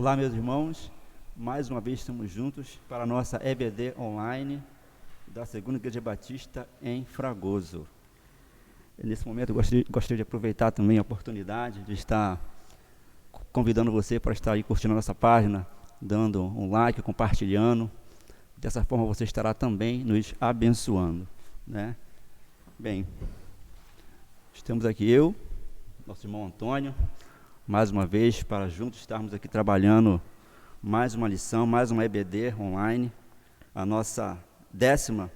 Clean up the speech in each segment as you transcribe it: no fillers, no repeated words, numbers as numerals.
Olá, meus irmãos, mais uma vez estamos juntos para a nossa EBD online da Segunda Igreja Batista em Fragoso. Nesse momento eu gostaria de aproveitar também a oportunidade de estar convidando você para estar aí curtindo a nossa página, dando um like, compartilhando. Dessa forma você estará também nos abençoando, né? Bem, estamos aqui eu, nosso irmão Antônio, mais uma vez para juntos estarmos aqui trabalhando mais uma lição, mais uma EBD online, a nossa décima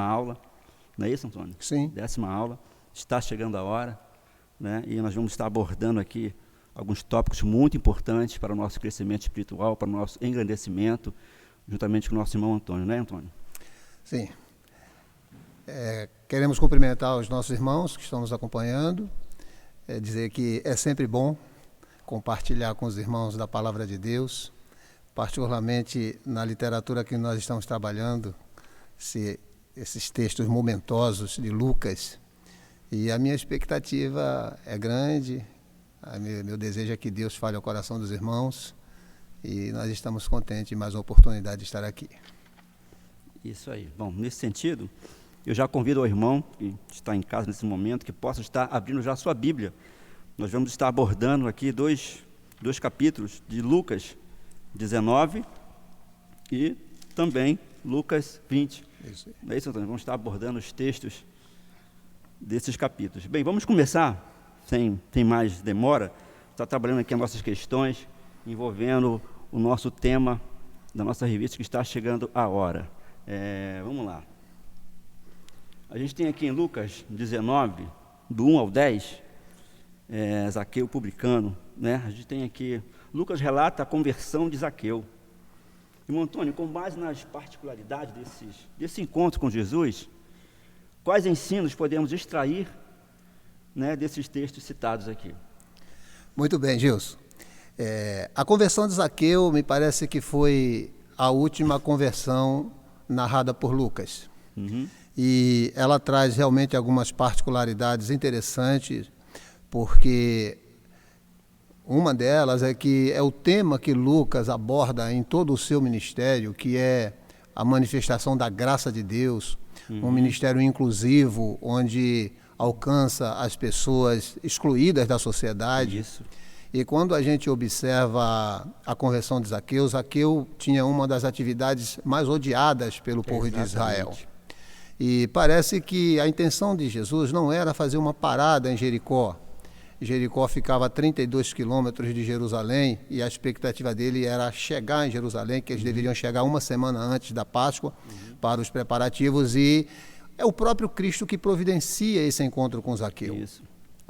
aula, não é isso, Antônio? Sim. 10ª aula, está chegando a hora, né? E nós vamos estar abordando aqui alguns tópicos muito importantes para o nosso crescimento espiritual, para o nosso engrandecimento, juntamente com o nosso irmão Antônio, não é, Antônio? Sim. Queremos cumprimentar os nossos irmãos que estão nos acompanhando, dizer que é sempre bom compartilhar com os irmãos da Palavra de Deus, particularmente na literatura que nós estamos trabalhando, esses textos momentosos de Lucas. E a minha expectativa é grande, meu desejo é que Deus fale ao coração dos irmãos, e nós estamos contentes de mais uma oportunidade de estar aqui. Isso aí. Bom, nesse sentido, eu já convido ao irmão que está em casa nesse momento, que possa estar abrindo já a sua Bíblia. Nós vamos estar abordando aqui dois capítulos de Lucas 19 e também Lucas 20. Isso. Não é isso, Antônio? Vamos estar abordando os textos desses capítulos. Bem, vamos começar, sem mais demora, estar trabalhando aqui as nossas questões, envolvendo o nosso tema da nossa revista, que está chegando a hora. Vamos lá. A gente tem aqui em Lucas 19, do 1 ao 10, Zaqueu publicano, né? A gente tem aqui, Lucas relata a conversão de Zaqueu. Irmão Antônio, com base nas particularidades desse encontro com Jesus, quais ensinos podemos extrair, né, desses textos citados aqui? Muito bem, Gilson. A conversão de Zaqueu me parece que foi a última conversão narrada por Lucas. Uhum. E ela traz realmente algumas particularidades interessantes, porque uma delas é que é o tema que Lucas aborda em todo o seu ministério, que é a manifestação da graça de Deus, um ministério inclusivo, onde alcança as pessoas excluídas da sociedade. Isso. E quando a gente observa a conversão de Zaqueu, Zaqueu tinha uma das atividades mais odiadas pelo povo de Israel. E parece que a intenção de Jesus não era fazer uma parada em Jericó. Jericó ficava a 32 quilômetros de Jerusalém e a expectativa dele era chegar em Jerusalém, que eles deveriam chegar uma semana antes da Páscoa para os preparativos, e é o próprio Cristo que providencia esse encontro com Zaqueu. Isso.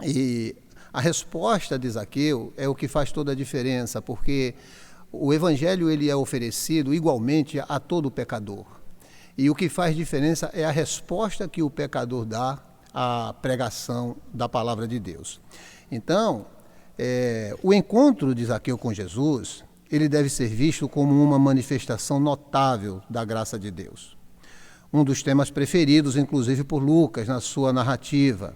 E a resposta de Zaqueu é o que faz toda a diferença, porque o Evangelho ele é oferecido igualmente a todo pecador. E o que faz diferença é a resposta que o pecador dá à pregação da palavra de Deus. Então, o encontro de Zaqueu com Jesus, ele deve ser visto como uma manifestação notável da graça de Deus. Um dos temas preferidos, inclusive, por Lucas na sua narrativa.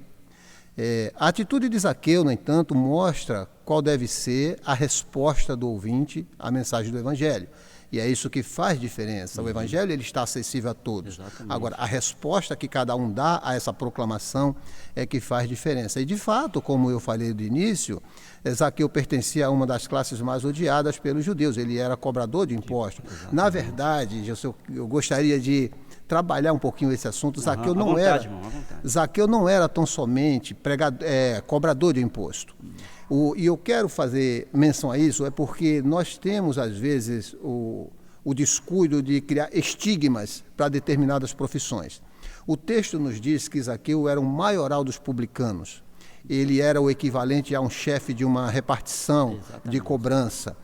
A atitude de Zaqueu, no entanto, mostra qual deve ser a resposta do ouvinte à mensagem do Evangelho. E é isso que faz diferença. O Evangelho ele está acessível a todos. Exatamente. Agora, a resposta que cada um dá a essa proclamação é que faz diferença. E, de fato, como eu falei do início, Zaqueu pertencia a uma das classes mais odiadas pelos judeus. Ele era cobrador de impostos. Exatamente. Na verdade, eu gostaria de trabalhar um pouquinho esse assunto. Zaqueu Zaqueu não era tão somente cobrador de imposto. E eu quero fazer menção a isso, é porque nós temos, às vezes, o descuido de criar estigmas para determinadas profissões. O texto nos diz que Zaqueu era o maioral dos publicanos. Ele era o equivalente a um chefe de uma repartição de cobrança.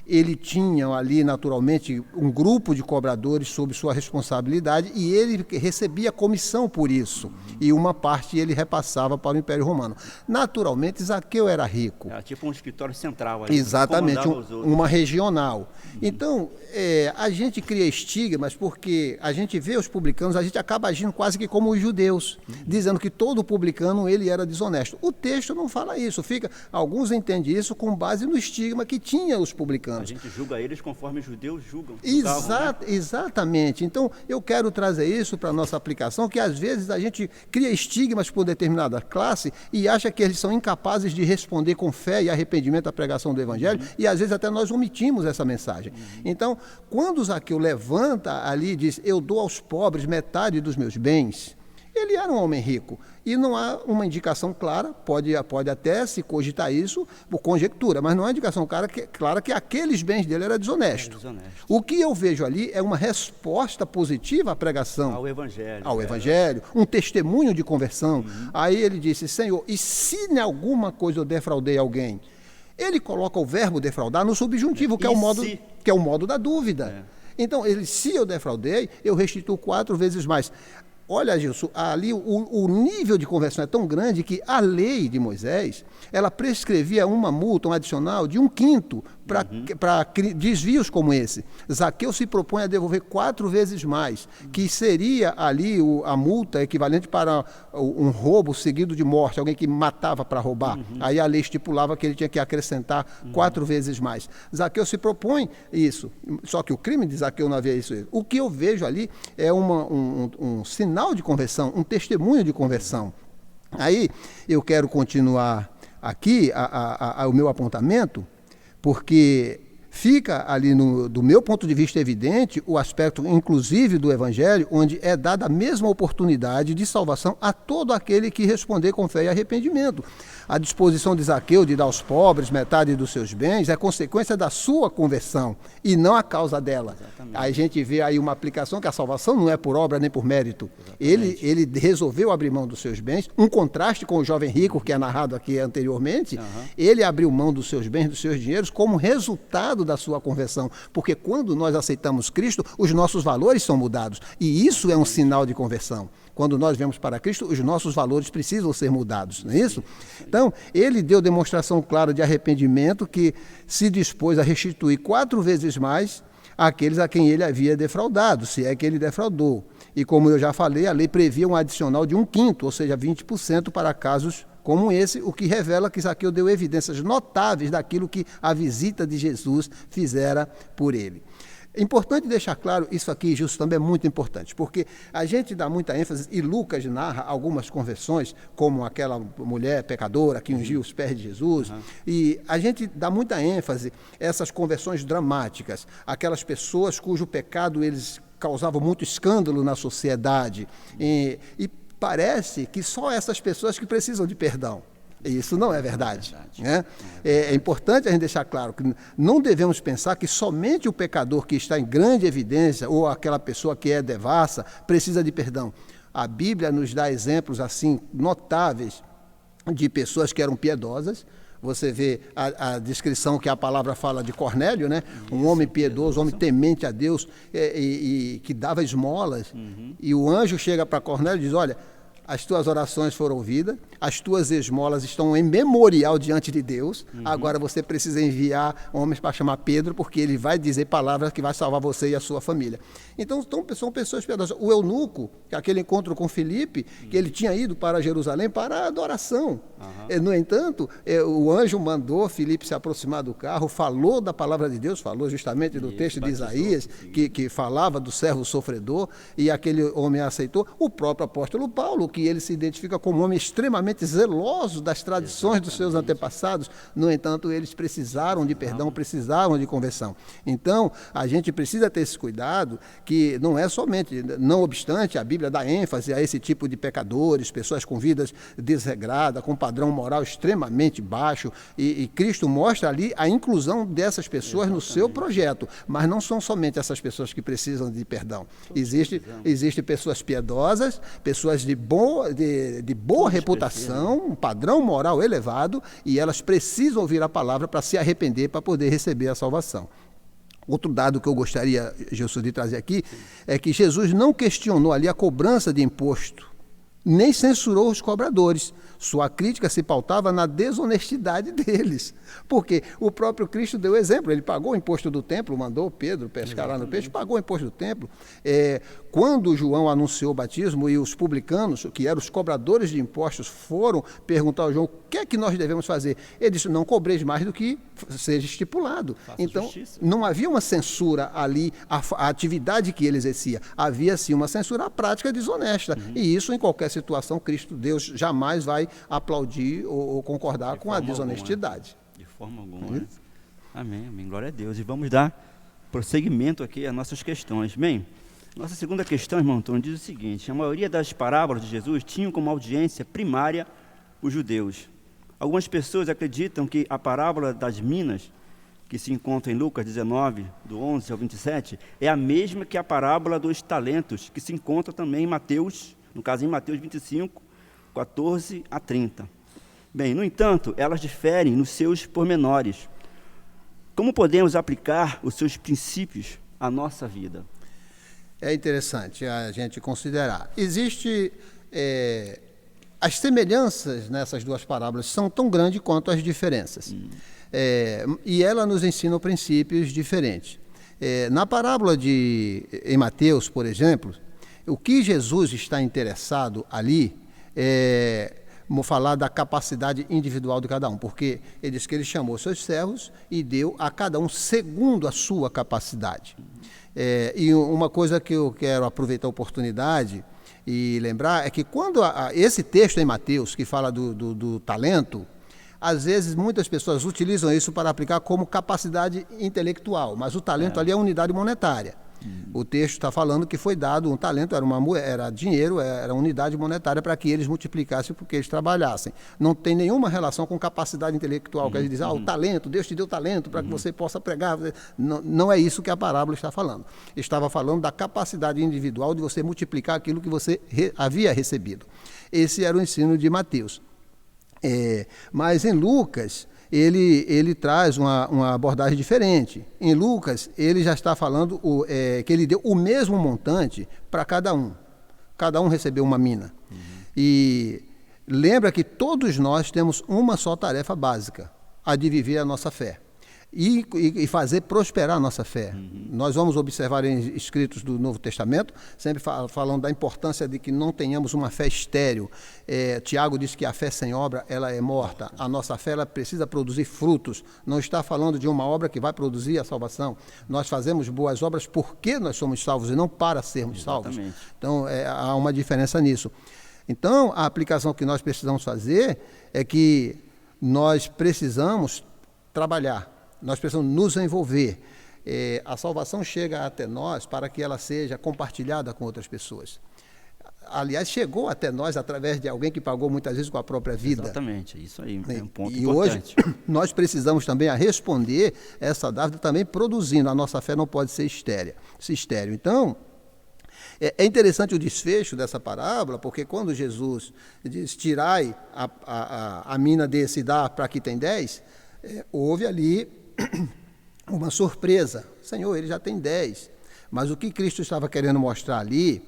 ele tinha ali, naturalmente, um grupo de cobradores sob sua responsabilidade e ele recebia comissão por isso. E uma parte ele repassava para o Império Romano. Naturalmente, Zaqueu era rico. Era tipo um escritório central. Ali, exatamente, uma regional. Então, a gente cria estigmas porque a gente vê os publicanos, a gente acaba agindo quase que como os judeus, dizendo que todo publicano ele era desonesto. O texto não fala isso, alguns entendem isso com base no estigma que tinha os publicanos. A gente julga eles conforme os judeus julgam. Exatamente. Então, eu quero trazer isso para a nossa aplicação, que às vezes a gente cria estigmas por determinada classe e acha que eles são incapazes de responder com fé e arrependimento à pregação do Evangelho, e às vezes até nós omitimos essa mensagem. Então, quando Zaqueu levanta ali e diz, eu dou aos pobres metade dos meus bens, ele era um homem rico. E não há uma indicação clara, pode até se cogitar isso por conjectura, mas não há indicação clara que aqueles bens dele eram desonestos. O que eu vejo ali é uma resposta positiva à pregação. Ao Evangelho. Ao Evangelho, um testemunho de conversão. Aí ele disse, Senhor, e se em alguma coisa eu defraudei alguém? Ele coloca o verbo defraudar no subjuntivo, que é o modo da dúvida. Então, se eu defraudei, eu restituo 4 vezes mais. Olha, Gilson, ali o nível de conversão é tão grande que a lei de Moisés, ela prescrevia uma multa, um adicional de 1/5 para desvios como esse. Zaqueu se propõe a devolver 4 vezes mais, que seria ali a multa equivalente para um roubo seguido de morte, alguém que matava para roubar. Aí a lei estipulava que ele tinha que acrescentar 4 vezes mais. Zaqueu se propõe isso, só que o crime de Zaqueu não havia isso. O que eu vejo ali é um sinal de conversão, um testemunho de conversão. Aí eu quero continuar aqui o meu apontamento, porque fica ali, do meu ponto de vista, evidente o aspecto, inclusive, do Evangelho, onde é dada a mesma oportunidade de salvação a todo aquele que responder com fé e arrependimento. A disposição de Zaqueu de dar aos pobres metade dos seus bens é consequência da sua conversão e não a causa dela. Exatamente. Aí a gente vê aí uma aplicação que a salvação não é por obra nem por mérito. Ele resolveu abrir mão dos seus bens, um contraste com o jovem rico que é narrado aqui anteriormente. Ele abriu mão dos seus bens, dos seus dinheiros, como resultado da sua conversão, porque quando nós aceitamos Cristo, os nossos valores são mudados, e isso é um sinal de conversão. Quando nós viemos para Cristo, os nossos valores precisam ser mudados, não é isso? Então, ele deu demonstração clara de arrependimento, que se dispôs a restituir 4 vezes mais àqueles a quem ele havia defraudado, se é que ele defraudou. E como eu já falei, a lei previa um adicional de 1/5, ou seja, 20% para casos como esse, o que revela que Zaqueu deu evidências notáveis daquilo que a visita de Jesus fizera por ele. É importante deixar claro, isso aqui, Gilson, também é muito importante, porque a gente dá muita ênfase, e Lucas narra algumas conversões, como aquela mulher pecadora que ungiu os pés de Jesus, e a gente dá muita ênfase a essas conversões dramáticas, aquelas pessoas cujo pecado eles causavam muito escândalo na sociedade, e parece que só essas pessoas que precisam de perdão. Isso não é verdade. Né? É importante a gente deixar claro que não devemos pensar que somente o pecador que está em grande evidência ou aquela pessoa que é devassa precisa de perdão. A Bíblia nos dá exemplos assim notáveis de pessoas que eram piedosas. Você vê a descrição que a palavra fala de Cornélio, né? Um homem piedoso, um homem temente a Deus e que dava esmolas. E o anjo chega para Cornélio e diz, olha, as tuas orações foram ouvidas, as tuas esmolas estão em memorial diante de Deus, agora você precisa enviar homens para chamar Pedro, porque ele vai dizer palavras que vai salvar você e a sua família. Então, são pessoas piedosas. O eunuco, aquele encontro com Filipe, que ele tinha ido para Jerusalém para a adoração. No entanto, o anjo mandou Filipe se aproximar do carro, falou da palavra de Deus, falou justamente do texto de Isaías, que falava do servo sofredor, e aquele homem aceitou. O próprio apóstolo Paulo, que ele se identifica como um homem extremamente zeloso das tradições dos seus antepassados, no entanto, eles precisaram de perdão, precisavam de conversão. Então, a gente precisa ter esse cuidado, que não é somente, não obstante, a Bíblia dá ênfase a esse tipo de pecadores, pessoas com vidas desregradas, com padrão moral extremamente baixo, e Cristo mostra ali a inclusão dessas pessoas no seu projeto, mas não são somente essas pessoas que precisam de perdão. Existem pessoas piedosas, pessoas de boa reputação, um padrão moral elevado, e elas precisam ouvir a palavra para se arrepender, para poder receber a salvação. Outro dado que eu gostaria, Gilson, de trazer aqui, é que Jesus não questionou ali a cobrança de imposto, nem censurou os cobradores. Sua crítica se pautava na desonestidade deles, porque o próprio Cristo deu exemplo. Ele pagou o imposto do templo, mandou Pedro pescar lá no peixe, pagou o imposto do templo. Quando João anunciou o batismo e os publicanos, que eram os cobradores de impostos, foram perguntar ao João o que é que nós devemos fazer, ele disse: não cobreis mais do que seja estipulado. Então, justiça. Não havia uma censura ali à atividade que ele exercia, havia sim uma censura à prática desonesta. E isso, em qualquer situação, Cristo, Deus, jamais vai aplaudir ou concordar com a desonestidade. De forma alguma. Amém, amém. Glória a Deus. E vamos dar prosseguimento aqui às nossas questões. Bem, nossa segunda questão, irmão Antônio, diz o seguinte: a maioria das parábolas de Jesus tinham como audiência primária os judeus. Algumas pessoas acreditam que a parábola das minas, que se encontra em Lucas 19, do 11 ao 27, é a mesma que a parábola dos talentos, que se encontra também em Mateus, no caso em Mateus 25, 14 a 30. Bem, no entanto, elas diferem nos seus pormenores. Como podemos aplicar os seus princípios à nossa vida? É interessante a gente considerar. As semelhanças nessas duas parábolas são tão grandes quanto as diferenças. E ela nos ensina princípios diferentes. Na parábola em Mateus, por exemplo, o que Jesus está interessado ali vou falar da capacidade individual de cada um, porque ele diz que ele chamou seus servos e deu a cada um segundo a sua capacidade. E uma coisa que eu quero aproveitar a oportunidade e lembrar é que quando esse texto em Mateus, que fala do talento, às vezes muitas pessoas utilizam isso para aplicar como capacidade intelectual, mas o talento ali é unidade monetária. O texto está falando que foi dado um talento, era dinheiro, era unidade monetária para que eles multiplicassem porque eles trabalhassem. Não tem nenhuma relação com capacidade intelectual, que a gente diz, o talento, Deus te deu talento para que você possa pregar. Não é isso que a parábola está falando. Estava falando da capacidade individual de você multiplicar aquilo que você havia recebido. Esse era o ensino de Mateus. Mas em Lucas, ele traz uma abordagem diferente. Em Lucas, ele já está falando que ele deu o mesmo montante para cada um. Cada um recebeu uma mina. E lembra que todos nós temos uma só tarefa básica, a de viver a nossa fé. E fazer prosperar a nossa fé. Nós vamos observar em escritos do Novo Testamento, sempre falando da importância de que não tenhamos uma fé estéril. Tiago diz que a fé sem obra, ela é morta. A nossa fé, ela precisa produzir frutos. Não está falando de uma obra que vai produzir a salvação. Nós fazemos boas obras porque nós somos salvos e não para sermos salvos. Então, há uma diferença nisso. Então, a aplicação que nós precisamos fazer é que nós precisamos trabalhar. Nós precisamos nos envolver. A salvação chega até nós para que ela seja compartilhada com outras pessoas. Aliás, chegou até nós através de alguém que pagou muitas vezes com a própria vida. Exatamente, isso aí é um ponto importante. E hoje nós precisamos também responder essa dúvida também produzindo. A nossa fé não pode ser estéril. Então, é interessante o desfecho dessa parábola, porque quando Jesus diz, tirai a mina desse e dá para que tem 10, houve ali uma surpresa. Senhor, ele já tem 10. Mas o que Cristo estava querendo mostrar ali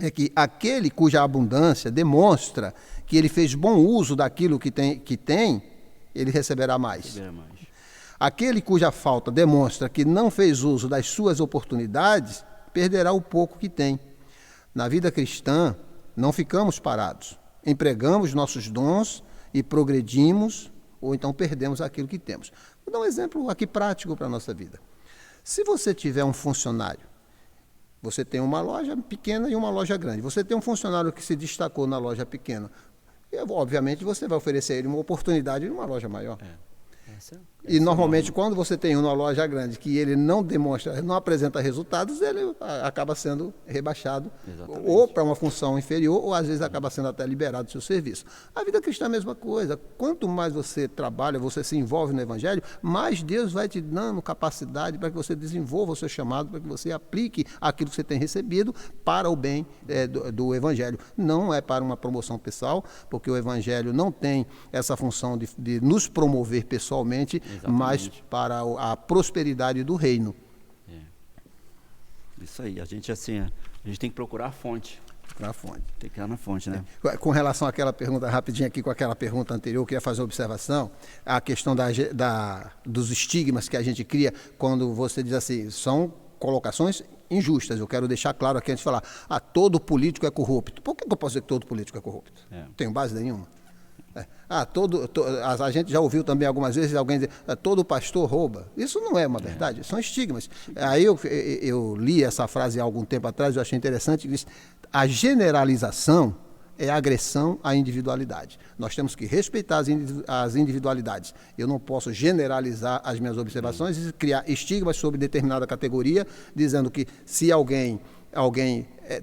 é que aquele cuja abundância demonstra que ele fez bom uso daquilo que tem, ele receberá mais. Aquele cuja falta demonstra que não fez uso das suas oportunidades, perderá o pouco que tem. Na vida cristã, não ficamos parados. Empregamos nossos dons e progredimos, ou então perdemos aquilo que temos. Vou dar um exemplo aqui prático para a nossa vida. Se você tiver um funcionário, você tem uma loja pequena e uma loja grande. Você tem um funcionário que se destacou na loja pequena. E, obviamente, você vai oferecer a ele uma oportunidade numa loja maior. E normalmente quando você tem uma loja grande que ele não demonstra, não apresenta resultados, ele acaba sendo rebaixado. Exatamente. Ou para uma função inferior, ou às vezes acaba sendo até liberado do seu serviço. A vida cristã é a mesma coisa. Quanto mais você trabalha, você se envolve no Evangelho, mais Deus vai te dando capacidade para que você desenvolva o seu chamado, para que você aplique aquilo que você tem recebido para o bem do Evangelho. Não é para uma promoção pessoal, porque o Evangelho não tem essa função de nos promover pessoalmente, mas para a prosperidade do reino. Isso aí, a gente tem que procurar a fonte. Na fonte. Tem que ir lá na fonte, né? Com relação àquela pergunta, rapidinho aqui, com aquela pergunta anterior, eu queria fazer uma observação, a questão dos estigmas que a gente cria quando você diz assim, são colocações injustas. Eu quero deixar claro aqui antes de falar, todo político é corrupto. Por que eu posso dizer que todo político é corrupto? Não tenho base nenhuma. A gente já ouviu também algumas vezes alguém dizer todo pastor rouba. Isso não é uma verdade, são estigmas. Aí eu li essa frase há algum tempo atrás, eu achei interessante, que diz, a generalização é agressão à individualidade. Nós temos que respeitar as individualidades. Eu não posso generalizar as minhas observações e criar estigmas sobre determinada categoria, dizendo que se alguém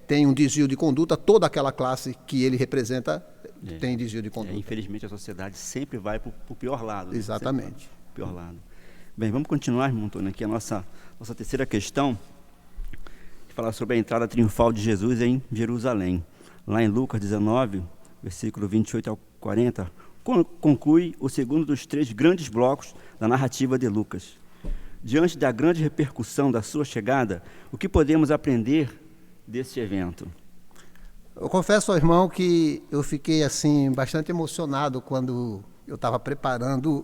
tem um desvio de conduta, toda aquela classe que ele representa tem desvio de conduta. Infelizmente, a sociedade sempre vai para o pior lado. Exatamente. Pior lado. Bem, vamos continuar, irmão Antônio, aqui a nossa terceira questão, que fala sobre a entrada triunfal de Jesus em Jerusalém. Lá em Lucas 19, versículo 28 ao 40, conclui o segundo dos 3 grandes blocos da narrativa de Lucas. Diante da grande repercussão da sua chegada, o que podemos aprender desse evento? Eu confesso ao irmão que eu fiquei assim bastante emocionado quando eu estava preparando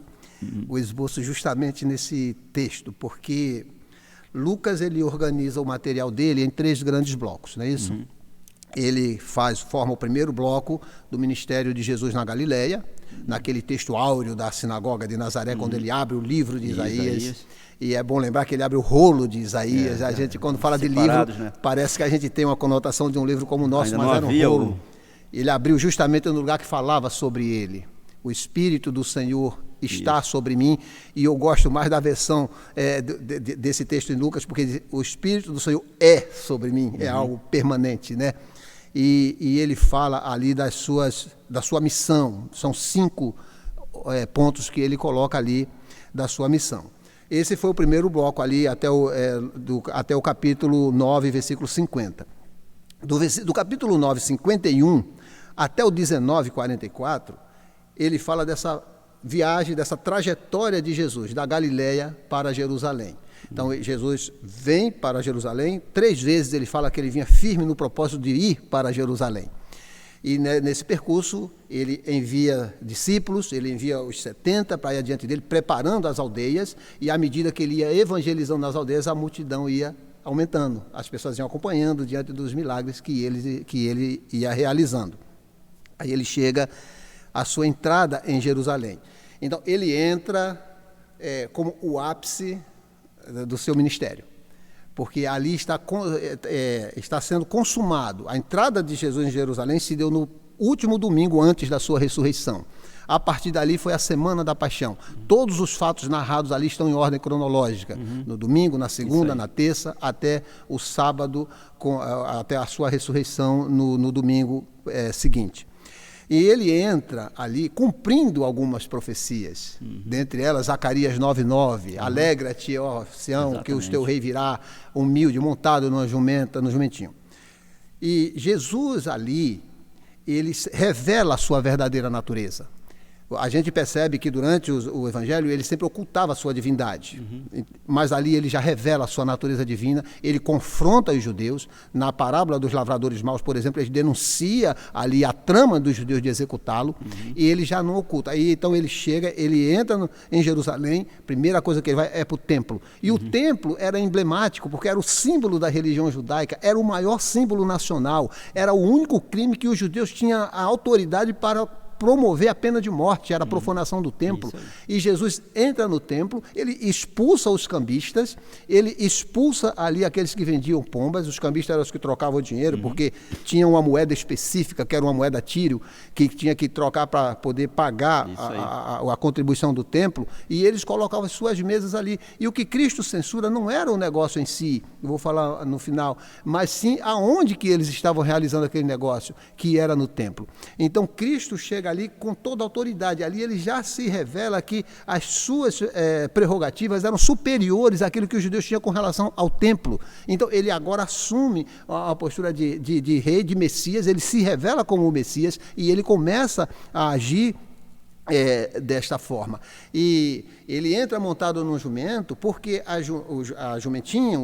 o esboço justamente nesse texto, porque Lucas ele organiza o material dele em 3 grandes blocos, não é isso? Ele forma o primeiro bloco do ministério de Jesus na Galileia, naquele texto áureo da sinagoga de Nazaré, quando ele abre o livro de Isaías. E é bom lembrar que ele abre o rolo de Isaías. A gente, quando fala de livro, né? Parece que a gente tem uma conotação de um livro como o nosso, mas era um rolo. Ele abriu justamente no lugar que falava sobre ele. O Espírito do Senhor está sobre mim, e eu gosto mais da versão desse texto em Lucas, porque o Espírito do Senhor é sobre mim, é algo permanente, né? E ele fala ali da sua missão. São 5 pontos que ele coloca ali da sua missão. Esse foi o primeiro bloco ali até o capítulo 9, versículo 50. Do capítulo 9, 51, até o 19, 44, ele fala dessa viagem, dessa trajetória de Jesus, da Galileia para Jerusalém. Então, Jesus vem para Jerusalém, 3 vezes ele fala que ele vinha firme no propósito de ir para Jerusalém. E nesse percurso, ele envia discípulos, ele envia os 70 para ir adiante dele, preparando as aldeias, e à medida que ele ia evangelizando nas aldeias, a multidão ia aumentando. As pessoas iam acompanhando diante dos milagres que ele ia realizando. Aí ele chega à sua entrada em Jerusalém. Então, ele entra como o ápice do seu ministério, porque ali está sendo consumado. A entrada de Jesus em Jerusalém se deu no último domingo antes da sua ressurreição. A partir dali foi a Semana da Paixão. Todos os fatos narrados ali estão em ordem cronológica. No domingo, na segunda, na terça, até o sábado, até a sua ressurreição no domingo seguinte. E ele entra ali cumprindo algumas profecias, dentre elas Zacarias 9:9, alegra-te, ó Sião, que o teu rei virá humilde, montado numa jumenta, no jumentinho. E Jesus ali, ele revela a sua verdadeira natureza. A gente percebe que durante o Evangelho ele sempre ocultava a sua divindade, mas ali ele já revela a sua natureza divina, ele confronta os judeus. Na parábola dos lavradores maus, por exemplo, ele denuncia ali a trama dos judeus de executá-lo, e ele já não oculta. Aí então ele chega, ele entra em Jerusalém, primeira coisa que ele vai é para o templo. E o templo era emblemático, porque era o símbolo da religião judaica, era o maior símbolo nacional, era o único crime que os judeus tinham a autoridade para promover a pena de morte, era a profanação do templo. E Jesus entra no templo, ele expulsa os cambistas, ele expulsa ali aqueles que vendiam pombas. Os cambistas eram os que trocavam o dinheiro, porque tinha uma moeda específica, que era uma moeda tírio, que tinha que trocar para poder pagar a contribuição do templo, e eles colocavam as suas mesas ali. E o que Cristo censura não era o negócio em si, eu vou falar no final, mas sim aonde que eles estavam realizando aquele negócio, que era no templo. Então Cristo chega ali com toda a autoridade, ali ele já se revela que as suas prerrogativas eram superiores àquilo que os judeus tinham com relação ao templo. Então ele agora assume a postura de rei, de Messias, ele se revela como o Messias e ele começa a agir desta forma. E ele entra montado num jumento, porque o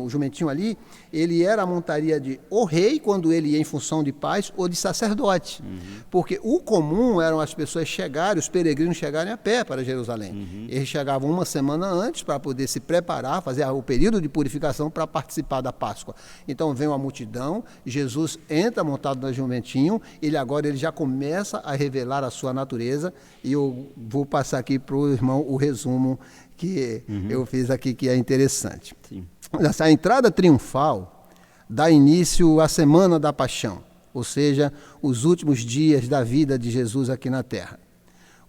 jumentinho ali, ele era a montaria de o rei, quando ele ia em função de paz, ou de sacerdote. Porque o comum eram as pessoas chegarem, os peregrinos chegarem a pé para Jerusalém. Eles chegavam uma semana antes para poder se preparar, fazer o período de purificação para participar da Páscoa. Então vem uma multidão, Jesus entra montado no jumentinho, ele já começa a revelar a sua natureza, e eu vou passar aqui para o irmão o resumo que eu fiz aqui, que é interessante. Sim. Essa entrada triunfal dá início à Semana da Paixão, ou seja, os últimos dias da vida de Jesus aqui na Terra.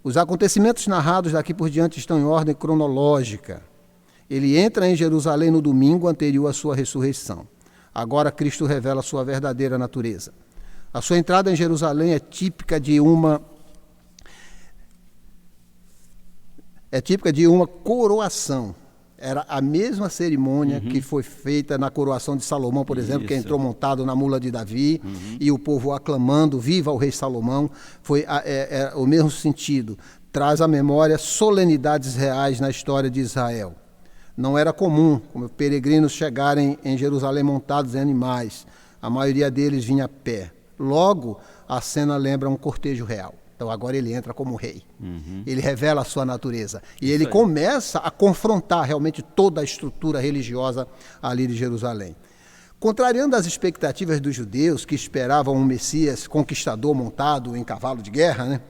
Os acontecimentos narrados daqui por diante estão em ordem cronológica. Ele entra em Jerusalém no domingo anterior à sua ressurreição. Agora Cristo revela a sua verdadeira natureza. A sua entrada em Jerusalém é típica de uma coroação. Era a mesma cerimônia que foi feita na coroação de Salomão, por exemplo, que entrou montado na mula de Davi, e o povo aclamando, viva o rei Salomão. Foi o mesmo sentido. Traz à memória solenidades reais na história de Israel. Não era comum, como peregrinos chegarem em Jerusalém montados em animais. A maioria deles vinha a pé. Logo, a cena lembra um cortejo real. Então agora ele entra como rei. Ele revela a sua natureza. E ele começa a confrontar realmente toda a estrutura religiosa ali de Jerusalém. Contrariando as expectativas dos judeus, que esperavam um Messias conquistador montado em cavalo de guerra, né?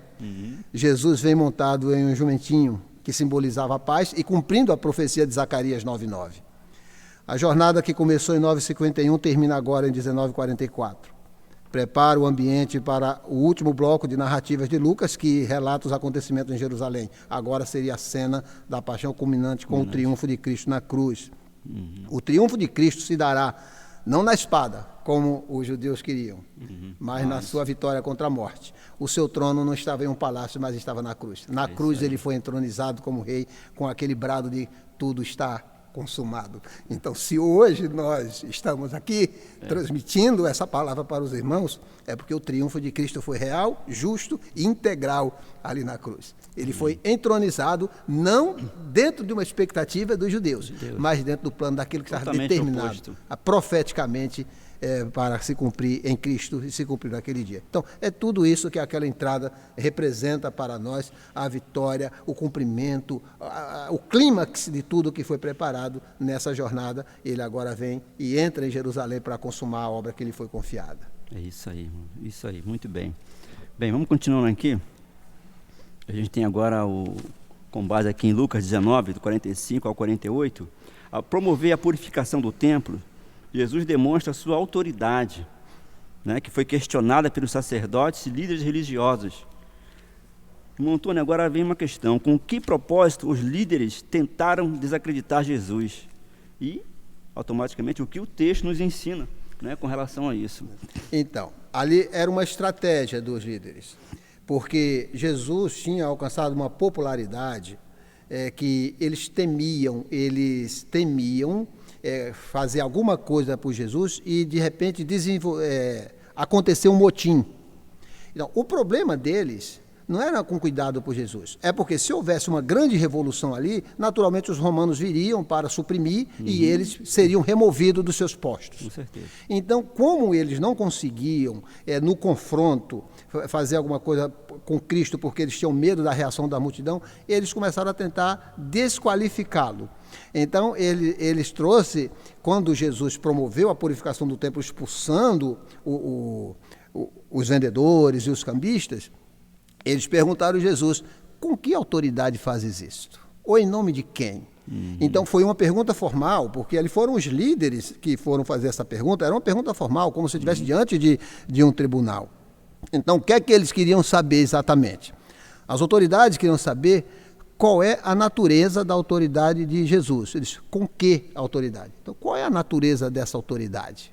Jesus vem montado em um jumentinho, que simbolizava a paz, e cumprindo a profecia de Zacarias 9:9. A jornada que começou em 9:51 termina agora em 19:44. Prepara o ambiente para o último bloco de narrativas de Lucas, que relata os acontecimentos em Jerusalém. Agora seria a cena da paixão culminante com o triunfo de Cristo na cruz. O triunfo de Cristo se dará não na espada, como os judeus queriam, mas na sua vitória contra a morte. O seu trono não estava em um palácio, mas estava na cruz. Na cruz ele foi entronizado como rei, com aquele brado de tudo está consumado. Então, se hoje nós estamos aqui transmitindo essa palavra para os irmãos, é porque o triunfo de Cristo foi real, justo e integral ali na cruz. Ele foi entronizado não dentro de uma expectativa dos judeus, mas dentro do plano daquilo que estava determinado profeticamente para se cumprir em Cristo e se cumprir naquele dia. Então, é tudo isso que aquela entrada representa para nós, a vitória, o cumprimento, o clímax de tudo que foi preparado nessa jornada. Ele agora vem e entra em Jerusalém para consumar a obra que lhe foi confiada. É isso aí, muito bem. Bem, vamos continuando aqui. A gente tem agora, com base aqui em Lucas 19, do 45 ao 48, a promover a purificação do templo. Jesus demonstra a sua autoridade, né, que foi questionada pelos sacerdotes e líderes religiosos. Irmão Antônio, agora vem uma questão: com que propósito os líderes tentaram desacreditar Jesus? E, automaticamente, o que o texto nos ensina, né, com relação a isso? Então, ali era uma estratégia dos líderes, porque Jesus tinha alcançado uma popularidade que eles temiam fazer alguma coisa por Jesus e, de repente, acontecer um motim. Então, o problema deles não era com cuidado por Jesus, é porque se houvesse uma grande revolução ali, naturalmente os romanos viriam para suprimir e eles seriam removidos dos seus postos. Com certeza. Então, como eles não conseguiam, no confronto, fazer alguma coisa com Cristo, porque eles tinham medo da reação da multidão, eles começaram a tentar desqualificá-lo. Então, eles trouxeram, quando Jesus promoveu a purificação do templo, expulsando os vendedores e os cambistas, Eles perguntaram a Jesus: com que autoridade fazes isto? Ou em nome de quem? Então foi uma pergunta formal, porque ali foram os líderes que foram fazer essa pergunta. Era uma pergunta formal, como se estivesse diante de um tribunal. Então, o que é que eles queriam saber exatamente? As autoridades queriam saber qual é a natureza da autoridade de Jesus. Eles, com que autoridade? Então, qual é a natureza dessa autoridade?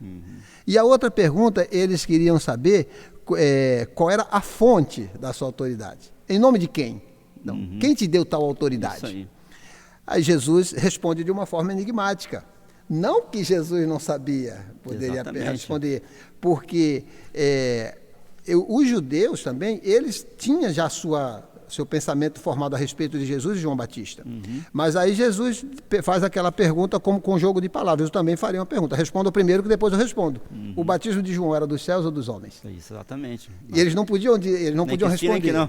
E a outra pergunta, eles queriam saber qual era a fonte da sua autoridade. Em nome de quem? Não. Quem te deu tal autoridade? Isso aí. Aí Jesus responde de uma forma enigmática. Não que Jesus não sabia, poderia responder, porque os judeus também, eles tinham já seu pensamento formado a respeito de Jesus e João Batista. Mas aí Jesus faz aquela pergunta como com jogo de palavras. Eu também faria uma pergunta. Responda primeiro que depois eu respondo. O batismo de João era dos céus ou dos homens? Isso, exatamente. E eles não podiam responder. Que não.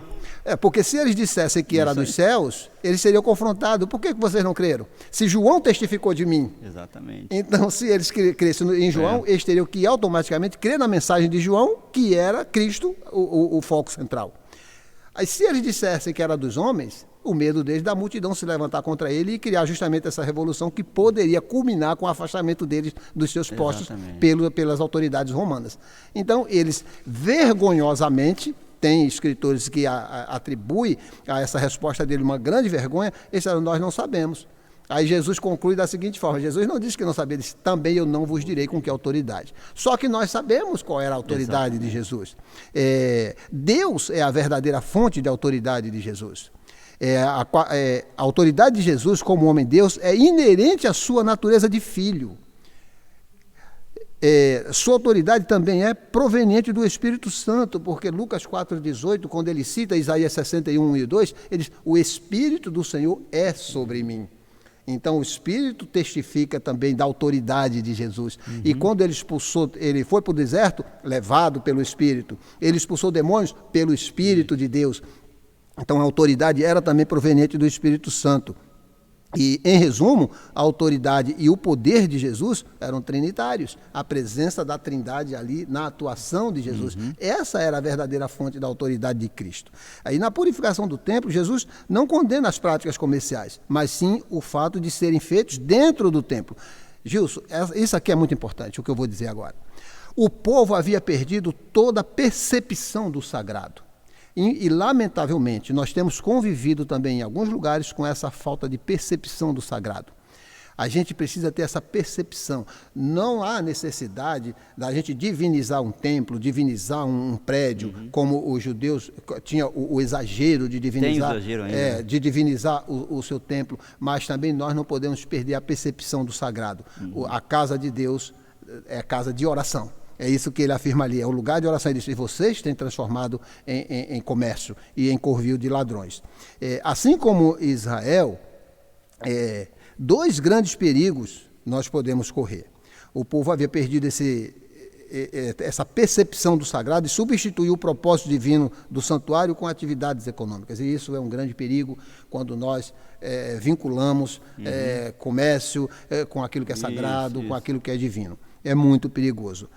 Porque se eles dissessem que era dos céus, eles seriam confrontados. Por que vocês não creram? Se João testificou de mim. Exatamente. Então, se eles crescem em João, eles teriam que automaticamente crer na mensagem de João, que era Cristo, o foco central. Aí, se eles dissessem que era dos homens, o medo deles da multidão se levantar contra ele e criar justamente essa revolução que poderia culminar com o afastamento deles dos seus postos pelas autoridades romanas. Então, eles vergonhosamente, tem escritores que atribuem a essa resposta dele uma grande vergonha, eles disseram: nós não sabemos. Aí Jesus conclui da seguinte forma: Jesus não disse que não sabia, ele disse: também eu não vos direi com que autoridade. Só que nós sabemos qual era a autoridade de Jesus. Deus é a verdadeira fonte de autoridade de Jesus. A autoridade de Jesus como homem-Deus é inerente à sua natureza de filho. Sua autoridade também é proveniente do Espírito Santo, porque Lucas 4,18, quando ele cita Isaías 61, 1 e 2, ele diz: o Espírito do Senhor é sobre mim. Então o Espírito testifica também da autoridade de Jesus. E quando ele foi para o deserto, levado pelo Espírito. Ele expulsou demônios pelo Espírito de Deus. Então a autoridade era também proveniente do Espírito Santo. E, em resumo, a autoridade e o poder de Jesus eram trinitários. A presença da Trindade ali na atuação de Jesus. Essa era a verdadeira fonte da autoridade de Cristo. Aí, na purificação do templo, Jesus não condena as práticas comerciais, mas sim o fato de serem feitos dentro do templo. Gilson, isso aqui é muito importante, o que eu vou dizer agora. O povo havia perdido toda a percepção do sagrado. E, lamentavelmente, nós temos convivido também em alguns lugares com essa falta de percepção do sagrado. A gente precisa ter essa percepção. Não há necessidade da gente divinizar um templo, divinizar um prédio, como os judeus tinham o exagero de divinizar, Tem exagero ainda, de divinizar o seu templo, mas também nós não podemos perder a percepção do sagrado. A casa de Deus é casa de oração. É isso que ele afirma ali, é o lugar de oração. Ele diz: vocês têm transformado em comércio e em covil de ladrões. Assim como Israel, dois grandes perigos nós podemos correr. O povo havia perdido essa percepção do sagrado e substituiu o propósito divino do santuário com atividades econômicas. E isso é um grande perigo quando nós vinculamos comércio com aquilo que é sagrado, com aquilo que é divino. É muito perigoso.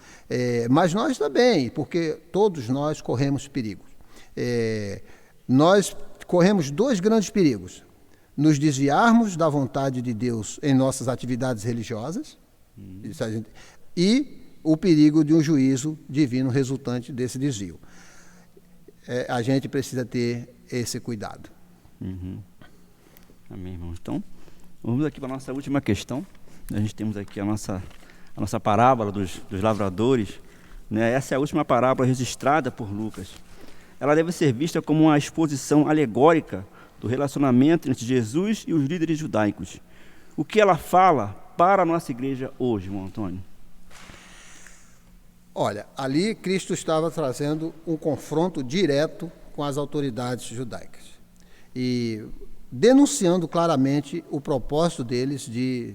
Mas nós também, porque todos nós corremos perigos. Nós corremos dois grandes perigos: nos desviarmos da vontade de Deus em nossas atividades religiosas, e o perigo de um juízo divino resultante desse desvio. A gente precisa ter esse cuidado. Amém, irmãos. Então, vamos aqui para a nossa última questão. A gente temos aqui a nossa parábola dos lavradores, né? Essa é a última parábola registrada por Lucas. Ela deve ser vista como uma exposição alegórica do relacionamento entre Jesus e os líderes judaicos. O que ela fala para a nossa igreja hoje, irmão Antônio? Olha, ali Cristo estava trazendo um confronto direto com as autoridades judaicas e denunciando claramente o propósito deles de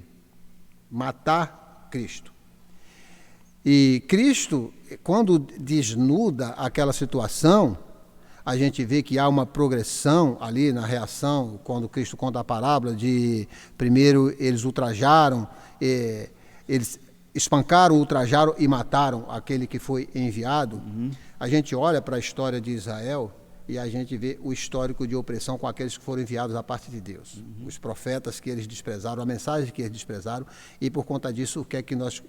matar Cristo. E Cristo, quando desnuda aquela situação, a gente vê que há uma progressão ali na reação, quando Cristo conta a parábola de, primeiro eles ultrajaram, eles espancaram, ultrajaram e mataram aquele que foi enviado. A gente olha para a história de Israel e a gente vê o histórico de opressão com aqueles que foram enviados da parte de Deus. Os profetas que eles desprezaram, a mensagem que eles desprezaram, e por conta disso, o que é que nós,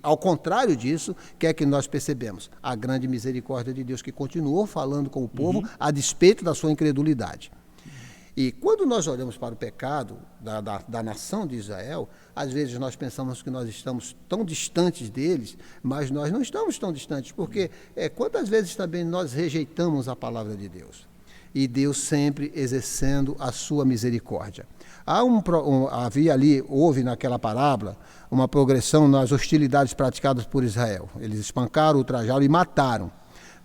ao contrário disso, o que é que nós percebemos? A grande misericórdia de Deus que continuou falando com o povo a despeito da sua incredulidade. E quando nós olhamos para o pecado da nação de Israel, às vezes nós pensamos que nós estamos tão distantes deles, mas nós não estamos tão distantes, porque quantas vezes também nós rejeitamos a palavra de Deus? E Deus sempre exercendo a sua misericórdia. Houve naquela parábola uma progressão nas hostilidades praticadas por Israel. Eles espancaram, ultrajaram e mataram.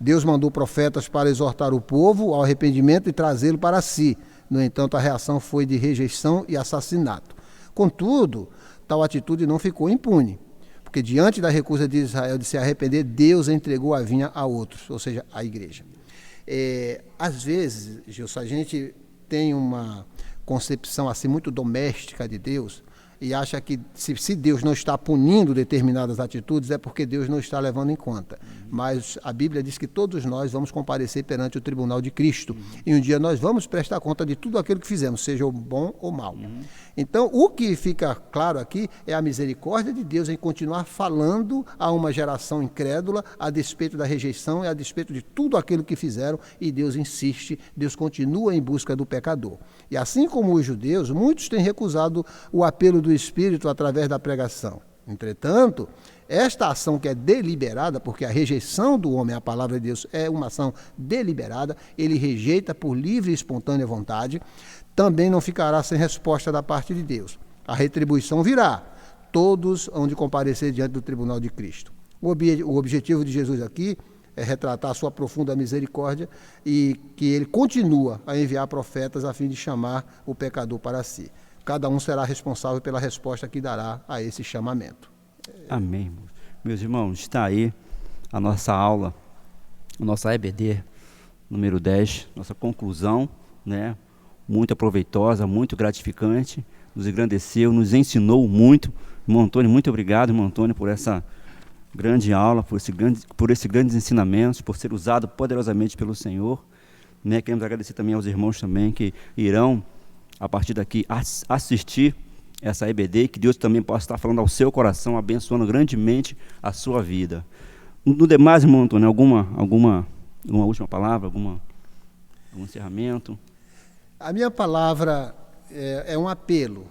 Deus mandou profetas para exortar o povo ao arrependimento e trazê-lo para si. No entanto, a reação foi de rejeição e assassinato. Contudo, tal atitude não ficou impune, porque diante da recusa de Israel de se arrepender, Deus entregou a vinha a outros, ou seja, a igreja. Às vezes, Gilson, a gente tem uma concepção assim muito doméstica de Deus e acha que se Deus não está punindo determinadas atitudes é porque Deus não está levando em conta. Mas a Bíblia diz que todos nós vamos comparecer perante o tribunal de Cristo e um dia nós vamos prestar conta de tudo aquilo que fizemos, seja o bom ou mal. Então, o que fica claro aqui é a misericórdia de Deus em continuar falando a uma geração incrédula a despeito da rejeição e a despeito de tudo aquilo que fizeram, e Deus insiste, Deus continua em busca do pecador. E assim como os judeus, muitos têm recusado o apelo do Espírito através da pregação. Entretanto, esta ação que é deliberada, porque a rejeição do homem à palavra de Deus é uma ação deliberada, ele rejeita por livre e espontânea vontade, também não ficará sem resposta da parte de Deus. A retribuição virá, todos hão de comparecer diante do tribunal de Cristo. O objetivo de Jesus aqui é retratar a sua profunda misericórdia e que ele continua a enviar profetas a fim de chamar o pecador para si. Cada um será responsável pela resposta que dará a esse chamamento. Amém. Meus irmãos, está aí a nossa aula, a nossa EBD número 10, nossa conclusão, né? Muito proveitosa, muito gratificante, nos engrandeceu, nos ensinou muito. Irmão Antônio, muito obrigado, irmão Antônio, por essa grande aula, por esses grandes ensinamentos, por ser usado poderosamente pelo Senhor. Né? Queremos agradecer também aos irmãos também que irão, a partir daqui, assistir essa EBD, que Deus também possa estar falando ao seu coração, abençoando grandemente a sua vida. No demais, irmão Antônio, alguma última palavra, algum encerramento? A minha palavra é um apelo,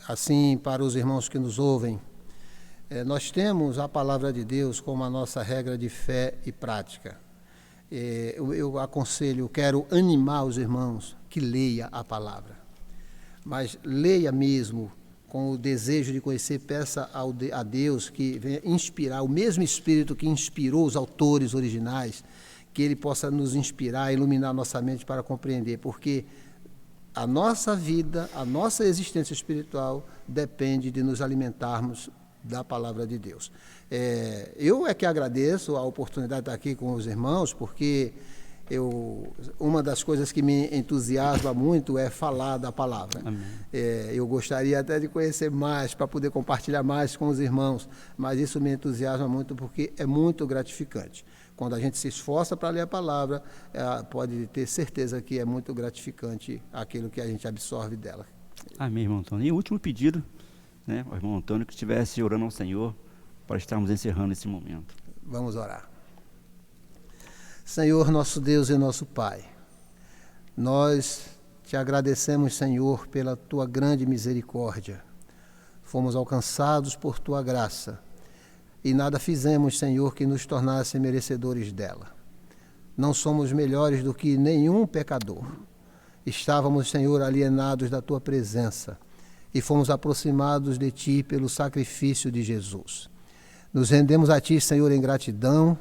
assim, para os irmãos que nos ouvem. Nós temos a palavra de Deus como a nossa regra de fé e prática. Eu aconselho, quero animar os irmãos que leia a palavra. Mas leia mesmo com o desejo de conhecer, peça a Deus que venha inspirar, o mesmo Espírito que inspirou os autores originais, que Ele possa nos inspirar, iluminar nossa mente para compreender, porque a nossa vida, a nossa existência espiritual depende de nos alimentarmos da palavra de Deus. Eu é que agradeço a oportunidade de estar aqui com os irmãos, porque uma das coisas que me entusiasma muito é falar da palavra. Eu gostaria até de conhecer mais, para poder compartilhar mais com os irmãos, mas isso me entusiasma muito porque é muito gratificante. Quando a gente se esforça para ler a palavra, pode ter certeza que é muito gratificante aquilo que a gente absorve dela. Amém, irmão Antônio. E o último pedido, né, ao irmão Antônio, que estivesse orando ao Senhor para estarmos encerrando esse momento. Vamos orar. Senhor, nosso Deus e nosso Pai, nós te agradecemos, Senhor, pela tua grande misericórdia. Fomos alcançados por tua graça e nada fizemos, Senhor, que nos tornasse merecedores dela. Não somos melhores do que nenhum pecador. Estávamos, Senhor, alienados da tua presença e fomos aproximados de ti pelo sacrifício de Jesus. Nos rendemos a ti, Senhor, em gratidão,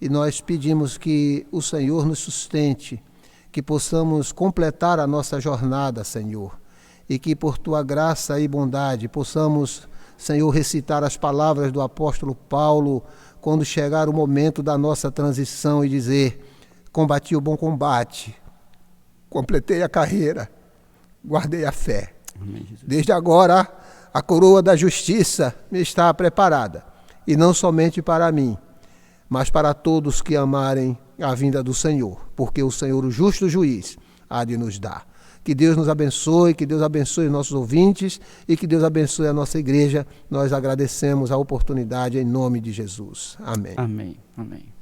e nós pedimos que o Senhor nos sustente, que possamos completar a nossa jornada, Senhor, e que por tua graça e bondade possamos, Senhor, recitar as palavras do apóstolo Paulo quando chegar o momento da nossa transição e dizer: combati o bom combate, completei a carreira, guardei a fé. Amém, Jesus. Desde agora, a coroa da justiça me está preparada, e não somente para mim, mas para todos que amarem a vinda do Senhor, porque o Senhor, o justo juiz, há de nos dar. Que Deus nos abençoe, que Deus abençoe nossos ouvintes e que Deus abençoe a nossa igreja. Nós agradecemos a oportunidade em nome de Jesus. Amém. Amém. Amém.